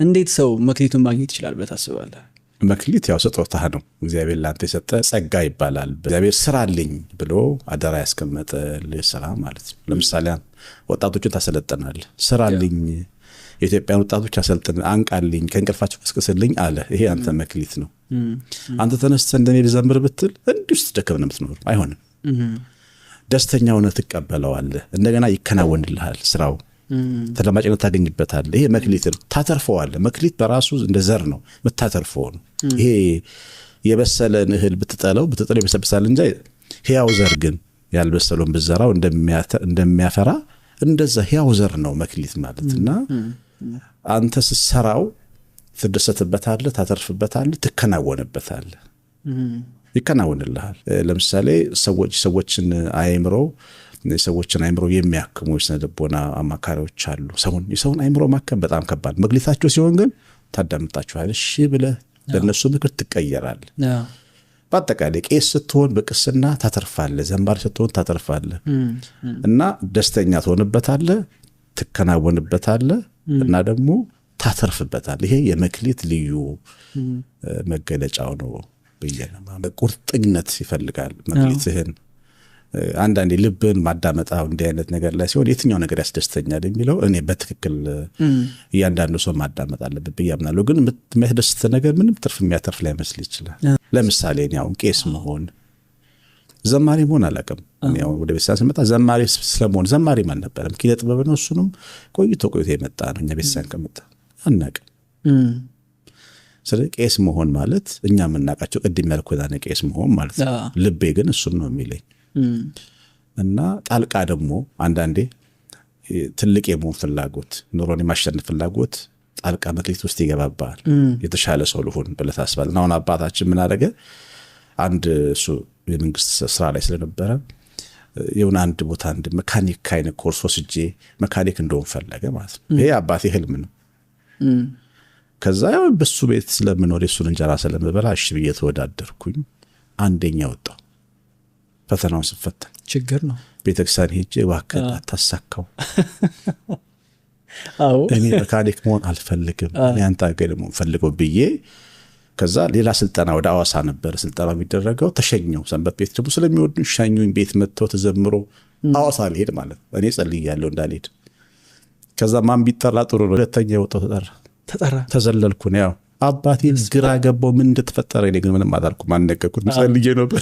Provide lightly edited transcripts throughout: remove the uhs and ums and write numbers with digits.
እንዴት ሰው መክሊቱን ማግኘት ይችላል ብለህ ታስባለህ? መክሊት ያው ስጦታ ነው፣ እግዚአብሔር ላንተ የሰጠ ጸጋ ይባላል። እግዚአብሔር ስራልኝ ብሎ አደራ ያስቀመጠልህ ስራ ማለት ነው። ለምሳሌ ወጣቶችን ታሰለጥናለህ፣ ስራልኝ፣ የኢትዮጵያን ወጣቶች አሰልጥን፣ አንቃልኝ፣ ከእንቅልፋቸው ቀስቅስልኝ አለ። ይሄ አንተ መክሊት ነው። አንተ ተነስተህ እንደኔ ልዘምር ብትል እንዲሁ ስትደክም ነው የምትኖር፣ አይሆንም። ደስተኛ ሆነህ ትቀበለዋለህ፣ እንደገና ይከናወንልሃል ስራው፣ ተደማጭነት ታገኝበታለህ። ይሄ መክሊት ነው፣ ታተርፈዋለህ። መክሊት በራሱ እንደ ዘር ነው፣ የምታተርፈው ነው። ይሄ የበሰለን እህል ብትጠለው ይበሰብሳል እንጂ ሕያው ዘር ግን ያልበሰለውን ብትዘራው እንደሚያፈራ እንደዛ ሕያው ዘር ነው መክሊት ማለትና አንተ ስትሰራው ትደሰትበታለህ፣ ታተርፍበታለህ፣ ትከናወንበታለህ፣ ይከናወንልሃል። ለምሳሌ ሰዎችን አእምሮ የሚያክሙ የስነ ልቦና አማካሪዎች አሉ። የሰውን አእምሮ ማከም በጣም ከባድ። መክሊታቸው ሲሆን ግን ታዳምጣቸዋለህ፣ እሺ ብለህ በእነሱ ምክር ትቀየራለህ። በአጠቃላይ ቄስ ስትሆን በቅስና ታተርፋለህ፣ ዘማሪ ስትሆን ታተርፋለህ እና ደስተኛ ትሆንበታለህ፣ ትከናወንበታለህ እና ደግሞ ታተርፍበታለህ። ይሄ የመክሊት ልዩ መገለጫው ነው ብዬነማ። ቁርጠኝነት ይፈልጋል መክሊትህን። አንዳንዴ ልብን ማዳመጣው እንዲህ አይነት ነገር ላይ ሲሆን የትኛው ነገር ያስደስተኛል የሚለው እኔ በትክክል እያንዳንዱ ሰው ማዳመጥ አለበት ብዬ አምናለሁ። ግን የሚያስደስት ነገር ምንም ትርፍ የሚያተርፍ ላይ መስል ይችላል። ለምሳሌ እኔ አሁን ቄስ መሆን ዘማሪ መሆን አላውቅም። ያው ወደ ቤተክርስቲያን ስመጣ ዘማሪ ስለመሆን ዘማሪ ማን ነበረም ኪነ ጥበብ ነው። እሱንም ቆይቶ የመጣ ነው። እኛ ቤተክርስቲያን ከመጣ አናውቅም። ስለዚህ ቄስ መሆን ማለት እኛ የምናውቃቸው ቅድም ያልኩት ቄስ መሆን ማለት ነው። ልቤ ግን እሱን ነው የሚለኝ እና ጣልቃ ደግሞ አንዳንዴ ትልቅ የመሆን ፍላጎት፣ ኑሮን የማሸነፍ ፍላጎት ጣልቃ መክሊት ውስጥ ይገባባል። የተሻለ ሰው ልሆን ብለህ ታስባለህ። አሁን አባታችን ምን አደረገ? አንድ እሱ የመንግስት ስራ ላይ ስለነበረ የሆነ አንድ ቦታ አንድ መካኒክ አይነት ኮርስ ወስጄ መካኒክ እንደሆን ፈለገ ማለት ነው። ይሄ አባቴ ህልም ነው። ከዛ ያው በሱ ቤት ስለምኖር የሱን እንጀራ ስለምበላ እሺ ብዬ ተወዳደርኩኝ። አንደኛ ወጣሁ። ፈተናውን ስፈተን ችግር ነው። ቤተክርስቲያን ሄጄ እባክህ አታሳካው፣ እኔ መካኒክ መሆን አልፈልግም፣ እኔ አንተ አገር መሆን ፈልገው ብዬ ከዛ ሌላ ስልጠና ወደ አዋሳ ነበር ስልጠና የሚደረገው። ተሸኘው። ሰንበት ቤት ደግሞ ስለሚወዱ ሻኙኝ ቤት መጥተው ተዘምሮ አዋሳ ልሄድ ማለት እኔ ጸልያለሁ እንዳልሄድ። ከዛ ማን ቢጠራ ጥሩ ነው? ሁለተኛ ወጣው ተጠራ። ተዘለልኩ ነው። ያው አባቴ ግራ ገባው ምን እንደተፈጠረ። እኔ ግን ምንም አላልኩም፣ አልነገርኩት። ጸልዬ ነበር።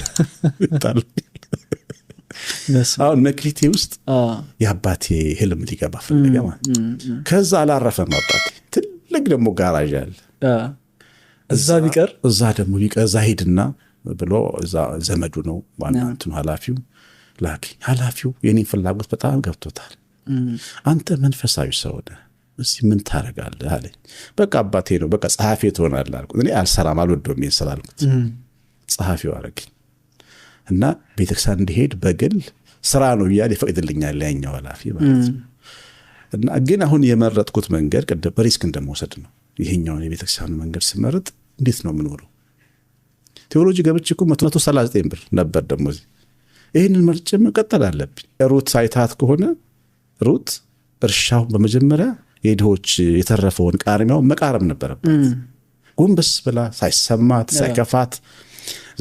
አሁን መክሊቴ ውስጥ የአባቴ ህልም ሊገባ ፈለገ ማለት። ከዛ አላረፈም አባቴ። ትልቅ ደግሞ ጋራዥ አለ እዛ ቢቀር እዛ ሄድና ብሎ እዛ ዘመዱ ነው ዋና እንትኑ ኃላፊው ላኪ። ኃላፊው የኔን ፍላጎት በጣም ገብቶታል። አንተ መንፈሳዊ ሰው ነህ፣ እስቲ ምን ታረጋለህ አለኝ። በቃ አባቴ ነው፣ በቃ ጸሐፊ ትሆናለህ አልኩት። እኔ አልሰራም አልወደውም ይሄን ስላልኩት ጸሐፊው አረገኝ እና ቤተክርስቲያን እንዲሄድ በግል ስራ ነው እያለ ይፈቅድልኛል ያኛው ኃላፊ ማለት ነው። እና ግን አሁን የመረጥኩት መንገድ ቅድም በሪስክ እንደመውሰድ ነው። ይሄኛውን የቤተክርስቲያን መንገድ ስመርጥ እንዴት ነው የምኖረው? ቴዎሎጂ ገብቼ እኮ 139 ብር ነበር ደሞዝ። ይሄንን መርጬ መቀጠል አለብኝ። ሩት ሳይታት ከሆነ ሩት እርሻው በመጀመሪያ የድሆች የተረፈውን ቃርሚያው መቃረም ነበረባት። ጎንበስ ብላ ሳይሰማት ሳይከፋት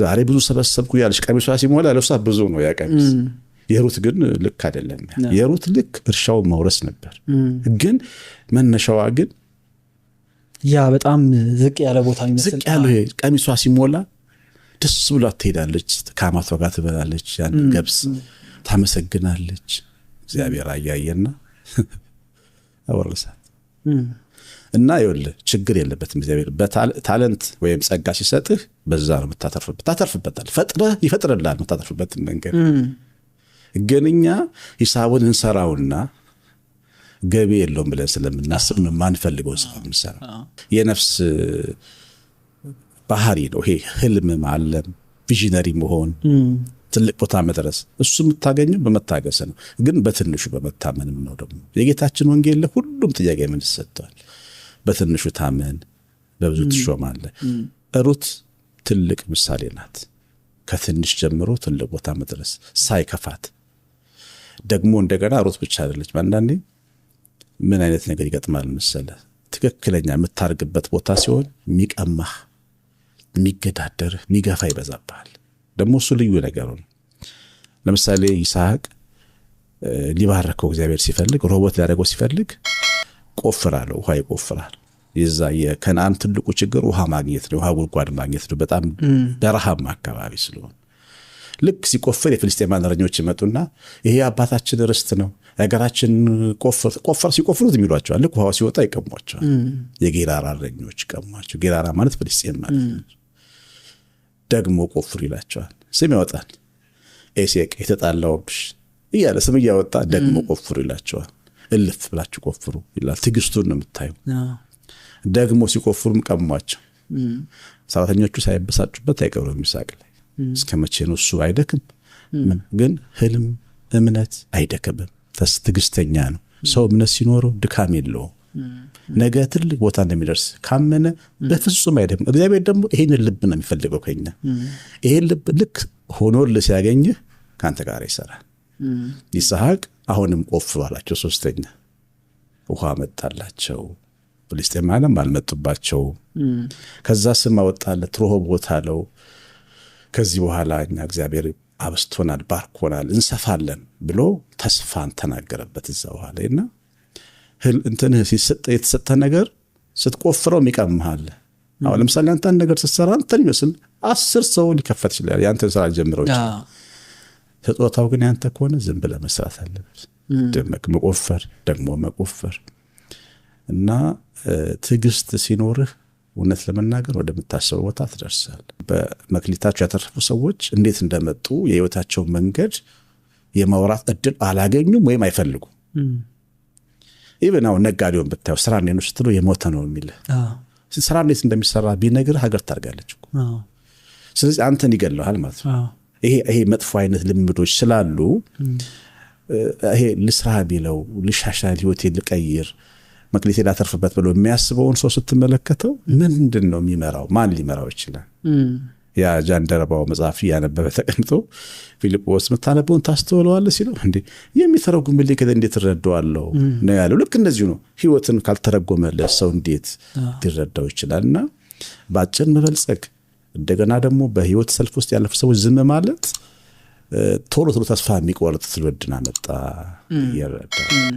ዛሬ ብዙ ሰበሰብኩ ያለሽ ቀሚሷ ሲሞላ ለሷ ብዙ ነው ያ ቀሚስ። የሩት ግን ልክ አይደለም። የሩት ልክ እርሻው መውረስ ነበር። ግን መነሻዋ ግን ያ በጣም ዝቅ ያለ ቦታ ይመስል ዝቅ ያለ ቀሚሷ ሲሞላ ደስ ብሏት ትሄዳለች። ከአማቷ ጋር ትበላለች፣ ያን ገብስ ታመሰግናለች። እግዚአብሔር አያየና አወረሳት እና ይኸውልህ ችግር የለበትም። እግዚአብሔር በታለንት ወይም ጸጋ ሲሰጥህ በዛ ነው ታተርፍበታል። ይፈጥርልሃል የምታተርፍበትን መንገድ። ግን እኛ ሂሳቡን እንሰራውና ገቢ የለውም ብለን ስለምናስብ ነው ማንፈልገው ስራ እንሰራ። የነፍስ ባህሪ ነው ይሄ። ህልም ማለም፣ ቪዥነሪ መሆን፣ ትልቅ ቦታ መድረስ እሱ የምታገኘው በመታገስ ነው። ግን በትንሹ በመታመንም ነው። ደግሞ የጌታችን ወንጌል ለሁሉም ጥያቄ ምን ሰጥቷል? በትንሹ ታመን በብዙ ትሾማለህ። ሩት ትልቅ ምሳሌ ናት። ከትንሽ ጀምሮ ትልቅ ቦታ መድረስ ሳይከፋት። ደግሞ እንደገና ሩት ብቻ አይደለች። አንዳንዴ ምን አይነት ነገር ይገጥማል መሰለህ? ትክክለኛ የምታርግበት ቦታ ሲሆን የሚቀማህ የሚገዳደር የሚገፋ ይበዛብሃል። ደግሞ እሱ ልዩ ነገር ነው። ለምሳሌ ይስሐቅ ሊባረከው እግዚአብሔር ሲፈልግ ሮቦት ሊያደርገው ሲፈልግ ቆፍራለሁ፣ ውሃ ይቆፍራል። የዛ የከነዓን ትልቁ ችግር ውሃ ማግኘት ነው፣ ውሃ ጉድጓድ ማግኘት ነው። በጣም በረሃማ አካባቢ ስለሆነ ልክ ሲቆፍር የፍልስጤማውያን እረኞች ይመጡና ይሄ አባታችን ርስት ነው የሀገራችን ቆፈር ሲቆፍሩት የሚሏቸዋል። ልክ ውሃው ሲወጣ ይቀሟቸዋል። የጌራራ እረኞች ቀሟቸው። ጌራራ ማለት ፍልስጤም ማለት ነው። ደግሞ ቆፍሩ ይላቸዋል። ስም ያወጣል። ኤሴቅ የተጣላውብሽ እያለ ስም እያወጣ ደግሞ ቆፍሩ ይላቸዋል። እልፍ ብላችሁ ቆፍሩ ይላል። ትዕግስቱን ነው የምታዩ። ደግሞ ሲቆፍሩም ቀሟቸው። ሰራተኞቹ ሳይበሳጩበት አይቀሩም። ይስሐቅ ላይ እስከ መቼ ነው እሱ አይደክም? ግን ህልም እምነት አይደክምም። ትዕግስተኛ ነው ሰው። እምነት ሲኖረው ድካም የለውም። ነገ ትልቅ ቦታ እንደሚደርስ ካመነ በፍጹም አይደክም። እግዚአብሔር ደግሞ ይሄንን ልብ ነው የሚፈልገው ከኛ። ይሄን ልብ ልክ ሆኖልህ ሲያገኝህ ካንተ ጋር ይሰራል። ይስሐቅ አሁንም ቆፍሩ አላቸው። ሶስተኛ ውሃ መጣላቸው። ፍልስጤማውያን አልመጡባቸው። ከዛ ስም አወጣለት፣ ርሆቦት አለው። ከዚህ በኋላ እኛ እግዚአብሔር አብስቶናል፣ ባርኮናል፣ እንሰፋለን ብሎ ተስፋን ተናገረበት። እዛ በኋላ እና እንትን የተሰጠ ነገር ስትቆፍረው ይቀምሃል። አሁን ለምሳሌ አንተ አንድ ነገር ስትሰራ አንተን ይመስል 10 ሰው ሊከፈት ይችላል። ያንተን ስራ ጀምረው ይችላል። ተጦታው ግን ያንተ ከሆነ ዝም ብለህ መስራት አለበት። መቆፈር ደግሞ መቆፈር እና ትዕግስት ሲኖርህ እውነት ለመናገር ወደምታስበው ቦታ ትደርሳለህ። በመክሊታቸው ያተረፉ ሰዎች እንዴት እንደመጡ የህይወታቸው መንገድ የማውራት እድል አላገኙም ወይም አይፈልጉም። ኢቭን አሁን ነጋዴውን ብታየው ስራ እንዴት ነው ስትለው የሞተ ነው የሚልህ። ስራ እንዴት እንደሚሰራ ቢነግርህ ሀገር ታርጋለች እኮ። ስለዚህ አንተን ይገለዋል ማለት ነው። ይሄ መጥፎ አይነት ልምዶች ስላሉ ይሄ ልስራ ቢለው ልሻሻል ህይወቴን ልቀይር መክሊቴን ላተርፍበት ብሎ የሚያስበውን ሰው ስትመለከተው ምንድን ነው የሚመራው? ማን ሊመራው ይችላል? ያ ጃንደረባው መጽሐፍ ያነበበ ተቀምጦ ፊልጶስ መታነበውን ታስተውለዋለህ ሲለው እንዴ የሚተረጉምልኝ ከደ እንዴት እረዳዋለሁ ነው ያለው። ልክ እንደዚሁ ነው። ህይወትን ካልተረጎመለት ሰው እንዴት ሊረዳው ይችላልና ባጭር መበልጸግ እንደገና ደግሞ በህይወት ሰልፍ ውስጥ ያለፉ ሰዎች ዝም ማለት ቶሎ ተስፋ የሚቆርጥ ትውልድን አመጣ ይረዳል።